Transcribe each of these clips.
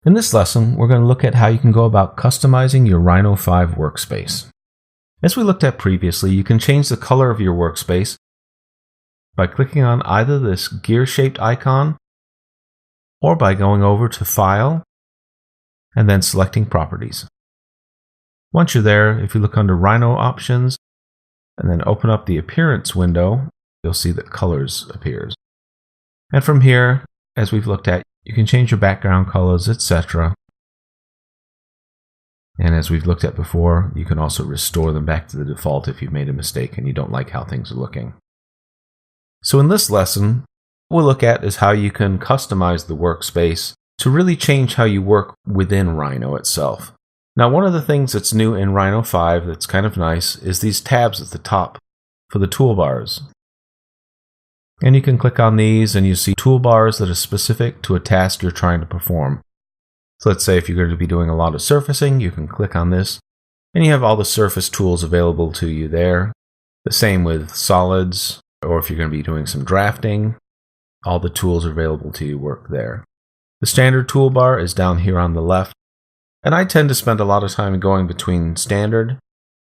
In this lesson, we're going to look at how you can go about customizing your Rhino 5 workspace. As we looked at previously, you can change the color of your workspace by clicking on either this gear-shaped icon or by going over to File and then selecting Properties. Once you're there, if you look under Rhino Options and then open up the Appearance window, you'll see that Colors appears. And from here, as we've looked at, you can change your background colors, etc. And as we've looked at before, you can also restore them back to the default if you've made a mistake and you don't like how things are looking. So in this lesson, what we'll look at is how you can customize the workspace to really change how you work within Rhino itself. Now, one of the things that's new in Rhino 5 that's kind of nice is these tabs at the top for the toolbars. And you can click on these and you see toolbars that are specific to a task you're trying to perform. So let's say if you're going to be doing a lot of surfacing, you can click on this and you have all the surface tools available to you there. The same with solids, or if you're going to be doing some drafting, all the tools are available to you work there. The standard toolbar is down here on the left, and I tend to spend a lot of time going between standard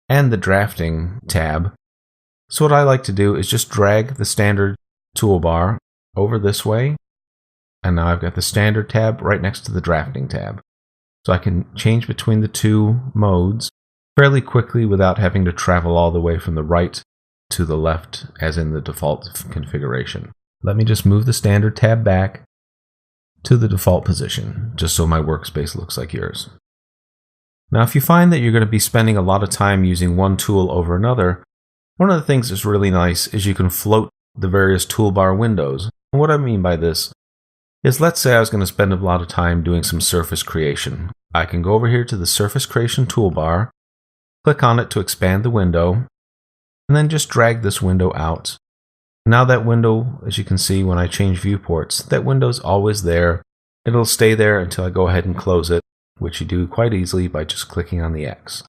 and the drafting tab. So what I like to do is just drag the standard toolbar over this way, and now I've got the standard tab right next to the drafting tab. So I can change between the two modes fairly quickly without having to travel all the way from the right to the left as in the default configuration. Let me just move the standard tab back to the default position, just so my workspace looks like yours. Now if you find that you're going to be spending a lot of time using one tool over another, one of the things that's really nice is you can float the various toolbar windows. And what I mean by this is, let's say I was going to spend a lot of time doing some surface creation. I can go over here to the surface creation toolbar, click on it to expand the window, and then just drag this window out. Now that window, as you can see when I change viewports, that window's always there. It'll stay there until I go ahead and close it, which you do quite easily by just clicking on the X.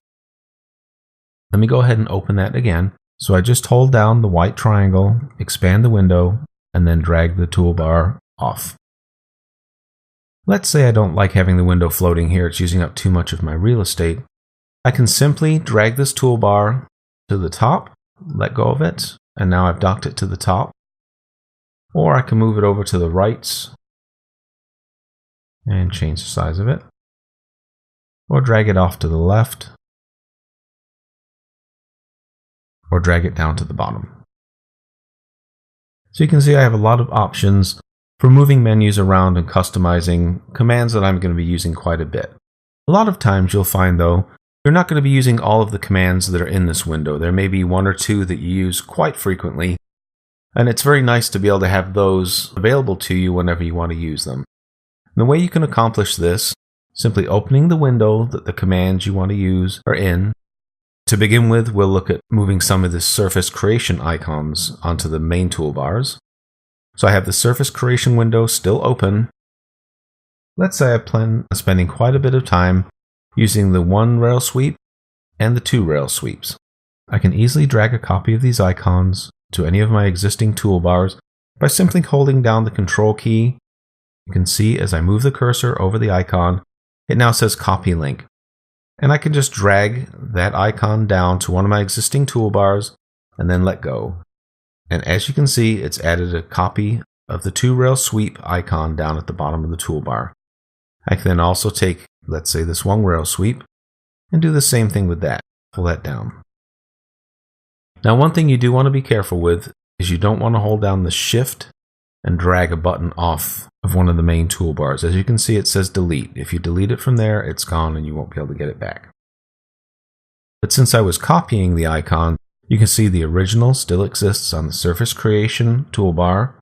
Let me go ahead and open that again. So I just hold down the white triangle, expand the window, and then drag the toolbar off. Let's say I don't like having the window floating here, it's using up too much of my real estate. I can simply drag this toolbar to the top, let go of it, and now I've docked it to the top. Or I can move it over to the right and change the size of it. Or drag it off to the left. Or drag it down to the bottom. So you can see I have a lot of options for moving menus around and customizing commands that I'm going to be using quite a bit. A lot of times you'll find though, you're not going to be using all of the commands that are in this window. There may be one or two that you use quite frequently, and it's very nice to be able to have those available to you whenever you want to use them. And the way you can accomplish this, simply opening the window that the commands you want to use are in. To begin with, we'll look at moving some of the surface creation icons onto the main toolbars. So I have the surface creation window still open. Let's say I plan on spending quite a bit of time using the 1 rail sweep and the 2 rail sweeps. I can easily drag a copy of these icons to any of my existing toolbars by simply holding down the Control key. You can see as I move the cursor over the icon, it now says Copy Link. And I can just drag that icon down to one of my existing toolbars and then let go. And as you can see, it's added a copy of the 2 rail sweep icon down at the bottom of the toolbar. I can then also take, let's say, this 1 rail sweep and do the same thing with that. Pull that down. Now, one thing you do want to be careful with is you don't want to hold down the Shift and drag a button off of one of the main toolbars. As you can see, it says delete. If you delete it from there, it's gone and you won't be able to get it back. But since I was copying the icon, you can see the original still exists on the surface creation toolbar,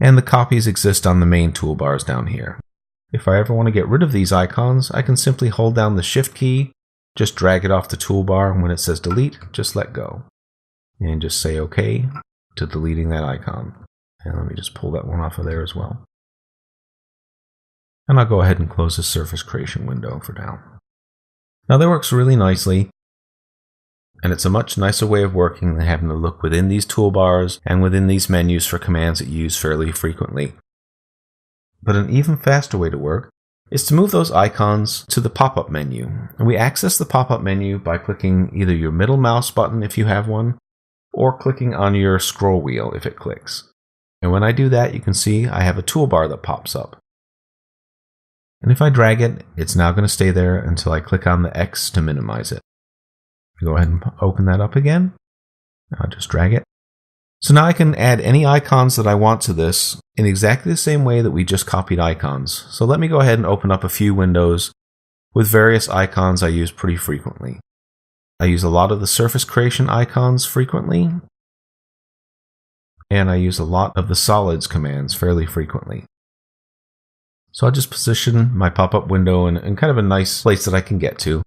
and the copies exist on the main toolbars down here. If I ever want to get rid of these icons, I can simply hold down the Shift key, just drag it off the toolbar, and when it says delete, just let go. And just say OK to deleting that icon. And let me just pull that one off of there as well. And I'll go ahead and close the surface creation window for now. Now that works really nicely, and it's a much nicer way of working than having to look within these toolbars and within these menus for commands that you use fairly frequently. But an even faster way to work is to move those icons to the pop-up menu. And we access the pop-up menu by clicking either your middle mouse button if you have one, or clicking on your scroll wheel if it clicks. And when I do that, you can see I have a toolbar that pops up. And if I drag it, it's now going to stay there until I click on the X to minimize it. Go ahead and open that up again. I'll just drag it. So now I can add any icons that I want to this in exactly the same way that we just copied icons. So let me go ahead and open up a few windows with various icons I use pretty frequently. I use a lot of the surface creation icons frequently, and I use a lot of the solids commands fairly frequently. So I'll just position my pop-up window in kind of a nice place that I can get to.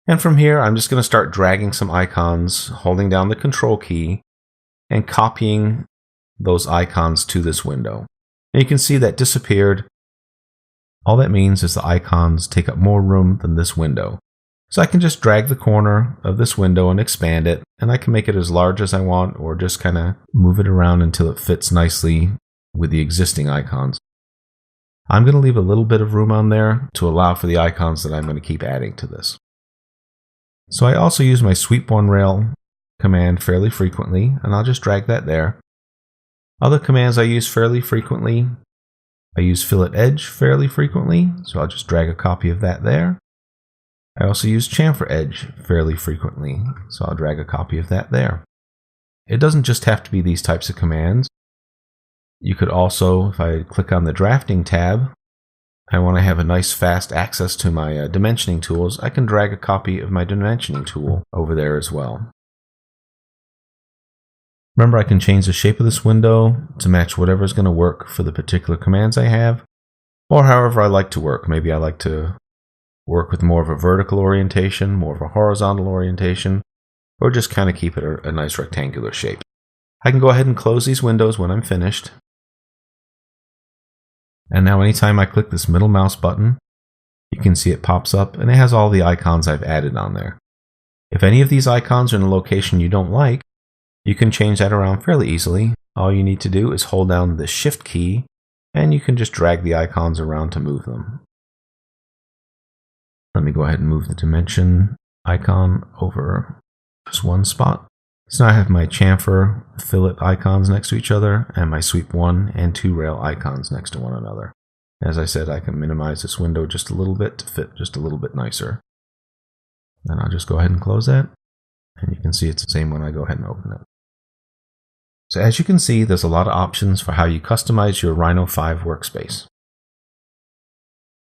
And from here, I'm just going to start dragging some icons, holding down the Control key, and copying those icons to this window. And you can see that disappeared. All that means is the icons take up more room than this window. So I can just drag the corner of this window and expand it, and I can make it as large as I want, or just kind of move it around until it fits nicely with the existing icons. I'm going to leave a little bit of room on there to allow for the icons that I'm going to keep adding to this. So I also use my sweep one rail command fairly frequently, and I'll just drag that there. Other commands I use fairly frequently, I use fillet edge fairly frequently, so I'll just drag a copy of that there. I also use chamfer edge fairly frequently, so I'll drag a copy of that there. It doesn't just have to be these types of commands. You could also, if I click on the drafting tab, I want to have a nice fast access to my dimensioning tools, I can drag a copy of my dimensioning tool over there as well. Remember, I can change the shape of this window to match whatever is going to work for the particular commands I have, or however I like to work. Maybe I like to work with more of a vertical orientation, more of a horizontal orientation, or just kind of keep it a nice rectangular shape. I can go ahead and close these windows when I'm finished. And now anytime I click this middle mouse button, you can see it pops up and it has all the icons I've added on there. If any of these icons are in a location you don't like, you can change that around fairly easily. All you need to do is hold down the Shift key and you can just drag the icons around to move them. Let me go ahead and move the dimension icon over just one spot. So now I have my chamfer fillet icons next to each other and my sweep 1 and 2 rail icons next to one another. As I said, I can minimize this window just a little bit to fit just a little bit nicer. Then I'll just go ahead and close that. And you can see it's the same when I go ahead and open it. So as you can see, there's a lot of options for how you customize your Rhino 5 workspace.